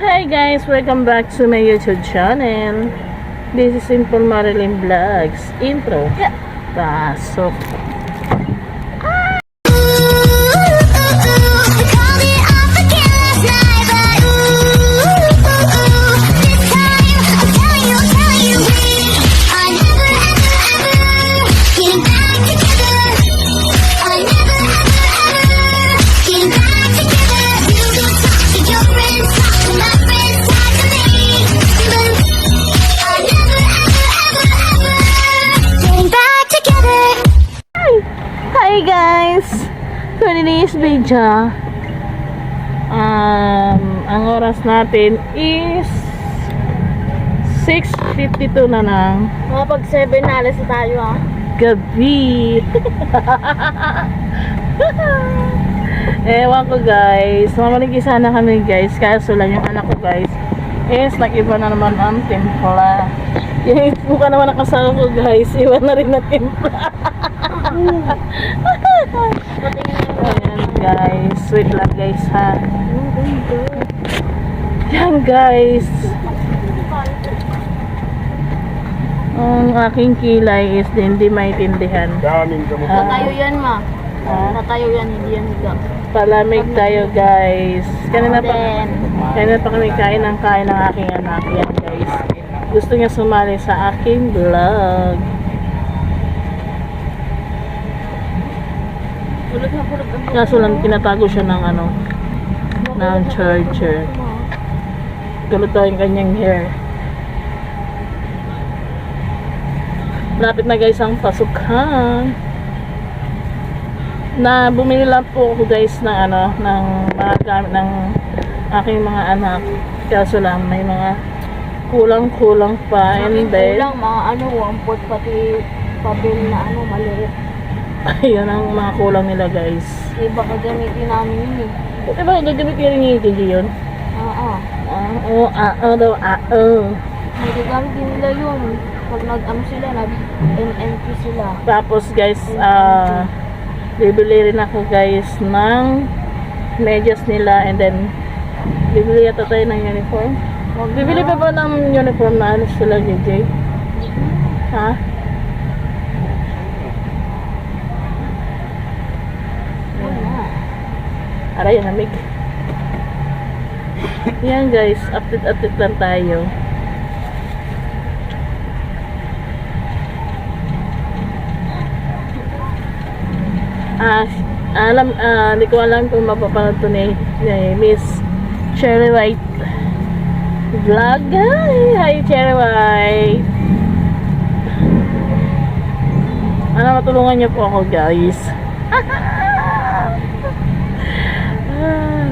Hi guys, welcome back to my YouTube channel. This is Simple Marilyn Vlogs. Intro. Pasok. Hi guys! For today's video, ang oras natin is 6:52 na ng Pag 7 na alas na tayo gabi. Ewan ko guys, mamaligi sana kami guys, kaso lang yung anak ko guys is nag-iba na naman ang timpla. Yung mukha naman ng kasama ko guys, iwan na rin na timpla. Ayan guys, sweet lang guys ha. Yan guys, ang aking kilay is hindi maintindihan. Tatayo yan Tatayo yan, hindi yan higa. Palamig tayo guys. Kanina pa kami kain ng aking anak. Yan guys, gusto niya sumali sa aking vlog. Kaso lang tinatago siya ng ng charger. Tulad daw yung kanyang hair. Malapit na guys ang pasukan. Na bumili lang po ako guys ng ng mga gamit ng aking mga anak. Kaso lang may mga kulang pa, and then kulang mga wampot pati papel na maliit. ayun ang mga kulang nila guys. Baka gamitin namin yun Diba gagamitin ni Titi yun? Oo. May gagamitin nila yun pag sila, nag-MNP sila. Tapos guys, bibili rin ako guys ng medyas nila, and then bibili yata tayo ng uniform. Bibili pa ba ng uniform na sila JJ? Ha? Aray, ang lamig. Yan guys, update lang tayo. Hindi ko alam kung mapapanood to ni Miss Cherry White vlog. Hi Cherry White. Matulungan niyo po ako guys.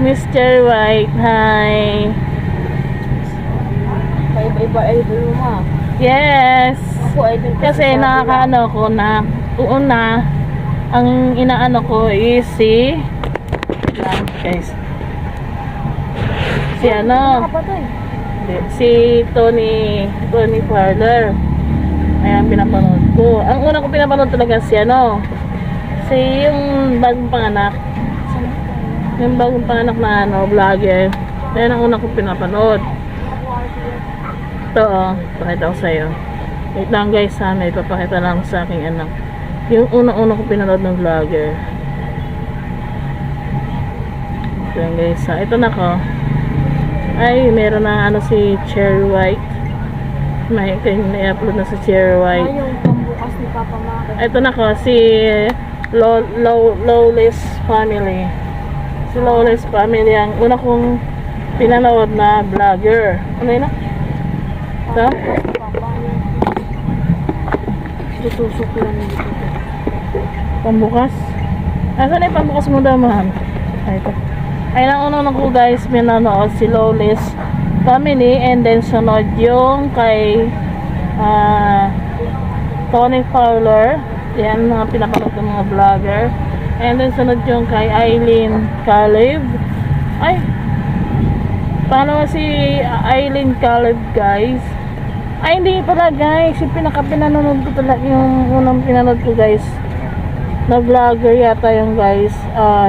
Miss Cherry White, hi. Iba idol mo Yes. Ako idol Kasi nakakaano ko na una ang inaano ko is si guys. Si Tony Parler. Ayan, pinapanood ko. Ang una ko pinapanood talaga si yung bagong panganak. Yung bagong panganak na vlogger. Ayan ang una ko pinapanood. Ito pakita ko sa'yo. Wait lang guys may ipapakita lang sa aking anak. Yung una ko pinanood ng vlogger. Ito yan guys ito na ko. Ay meron na si Cherry White. May i-upload na si Cherry White. Yung pambukas ni Papa Maki. Ito na ko si Lawless Family. Si Lawless Family ang una kong pinanood na vlogger. Ano yun Ito? Tutusok lang dito. Pambukas? Saan yung pambukas mo daw man? Ito. Ay ang una ko guys pinanood si Lawless Family, and then sunod yung kay Tony Fowler. Yan mga pinapanood ng mga vlogger. And then sunod yung kay Eileen Caleb. Ay, paano si Eileen Caleb guys? Ay hindi pala guys, yung pinanood ko talaga, yung unang pinanood ko guys na vlogger yata yung guys.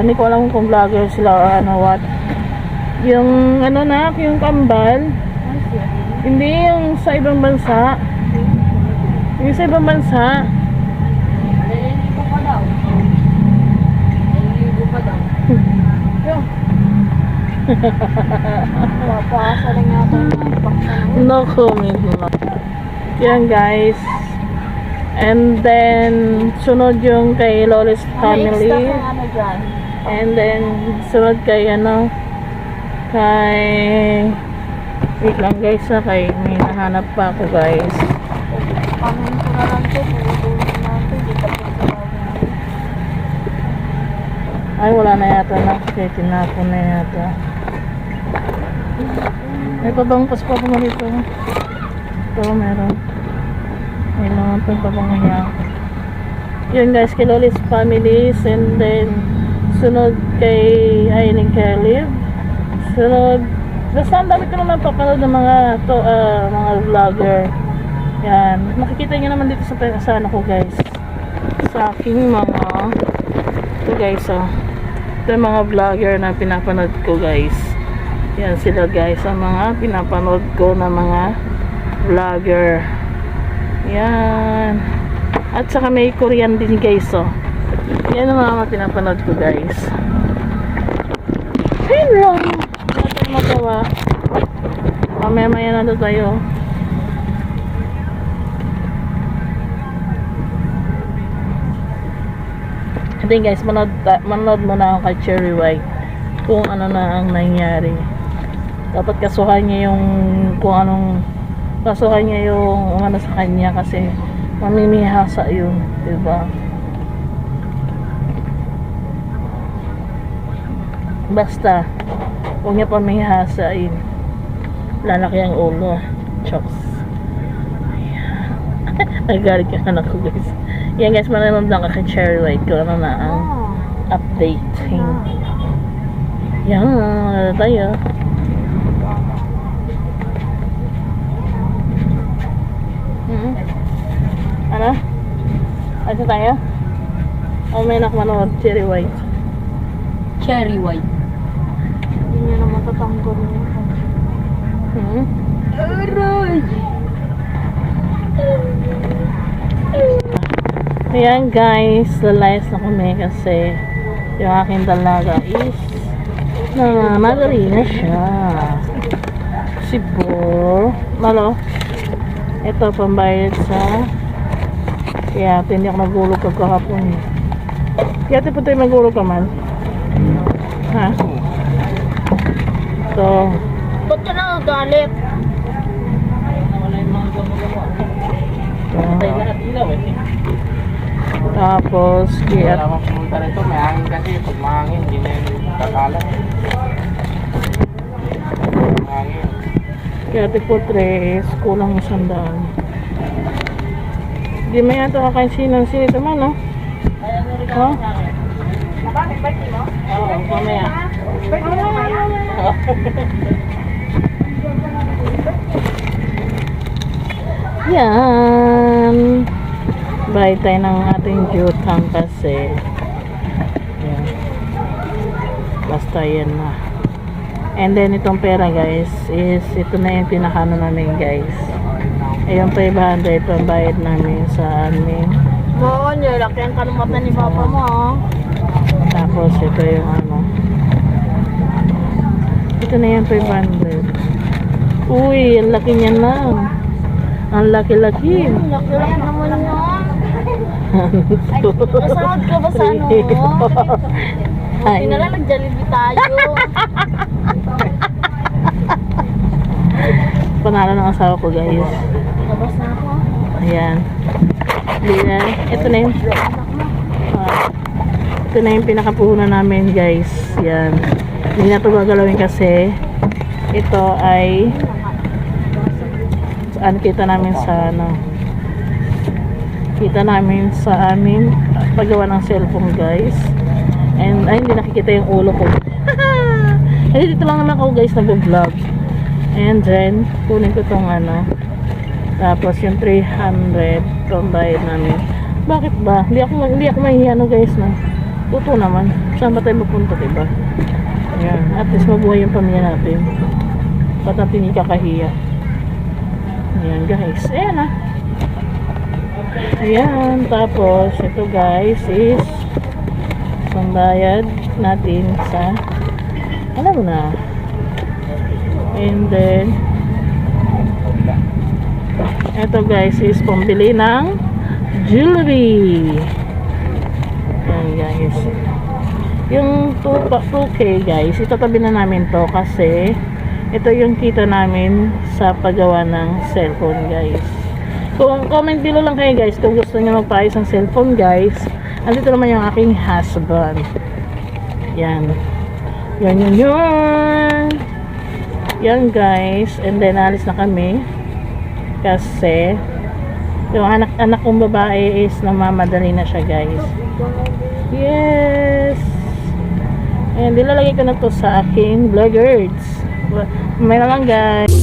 Hindi ko alam kung vlogger sila or what. Yung ano na, yung kambal. Hindi yung sa ibang bansa. Yung sa ibang bansa. Naliligo pa daw. Naliligo pa daw. Yung. Papasa lang yata yung mga baksan. No comment na. Yan guys. And then, sunod yung kay Lola's family. Ano dyan? And then, sunod kay ano, kay, wait lang guys ha, kay may nahanap pa ako guys. Pamin ko na lang ito. Pagulong natin. Di pa po sa bagay. Ay, wala na yata na. Kaya tinapon na yata. May pabangkas pa po dito. Ito, meron. May naman itong pabanguya. Yun guys, kay Lola's families. And then, sunod kay Aileen Caleb. Sunod, basta ang dami ko naman papanood ng mga mga vlogger. Yan. Makikita nyo naman dito sa ano ko guys. Sa aking mga ito guys ito yung mga vlogger na pinapanood ko guys. Yan sila guys, ang mga pinapanood ko na mga vlogger. Yan. At saka may Korean din guys yan ang mga pinapanood ko guys. Hello! Wala tayong magawa. Mamaya na tayo. I think guys, manood muna ako kay Cherry White kung ano na ang nangyari. Dapat kasuhan niya yung kasuhan niya yung ano sa kanya kasi mamimihasa yun, diba? Basta huwag niya pamihasain, lalaki ang ulo. Chokes. Nagalit yung anak ko guys. Yan guys, manood lang ka kay Cherry White kung ano na ang update. Yan, tayo. Ano? Ano tayo? O may nakmanood, Cherry White. Cherry white. Hindi niya na matatanggal niya. Aray! Ayan guys, lalayas na kami kasi yung aking dalaga is namamadali na siya. Sibo. Malo. Ito pambayad sa kaya hindi ako nagulog kagahapon. Kaya po tayo magulog ka man. Ha? Ito. Ba't ka nagagalit? Tapos kaya Wala akong pumunta rito, may hangin kasi. Pag mahangin, hindi na yung kakalat. Mahangin. kaya po 3 kulang 100. Hindi mo yata kakain sinang sinito man, no? Ha? Bakit? Bakit mo? Oo, mamaya. Yan. Buy tayo ng ating jutang kasi. Yan. Basta yan na. And then itong pera guys is ito na yung pinakano namin guys. Yung 500 pambayad namin sa amin. Oo, nilaki ang kalumatan ni Papa mo. Tapos ito yung ano. Ito na yung 500. Uy, ang laki niya na. Ang laki-laki. Laki-laki naman yun. Kasahod ka ba sa ano? Ay. Pinala nag-Jollibee tayo. Panalo ng asawa ko guys. Labas na ako. Ayan. Ayan. Ito na yung ito na yung pinakapuhunan namin guys. Yan. Hindi na ito gagalawin kasi ito ay saan kita namin sa ano, kita namin sa amin paggawa ng cellphone guys. And ay hindi nakikita yung ulo ko. Ay dito lang naman ako guys nag-vlog. And then kunin ko tong ano, tapos yung 300 pambayad namin. Bakit ba? Hindi ako mahihiyano guys no. Totoo naman. Saan ba tayo mapunta diba? Ayan, at least mabuhay yung pamilya natin. Ba't natin ikakahiya? Ayan guys, ayan ah. Ayan, tapos ito guys is pambayad natin sa alam mo na. And then ito guys is pambili ng jewelry. Ayan guys. Yung 2K guys, itatabi na namin to kasi ito yung kita namin sa paggawa ng cellphone guys. Kung comment below lang kayo guys kung gusto niyo magpaayos ng cellphone guys. Andito naman yung aking husband. Yan. Yan guys. And then alis na kami. Kasi yung anak kong babae is namamadali na siya guys. Yes. And dilalagay ko na to sa aking vloggers. May lang guys.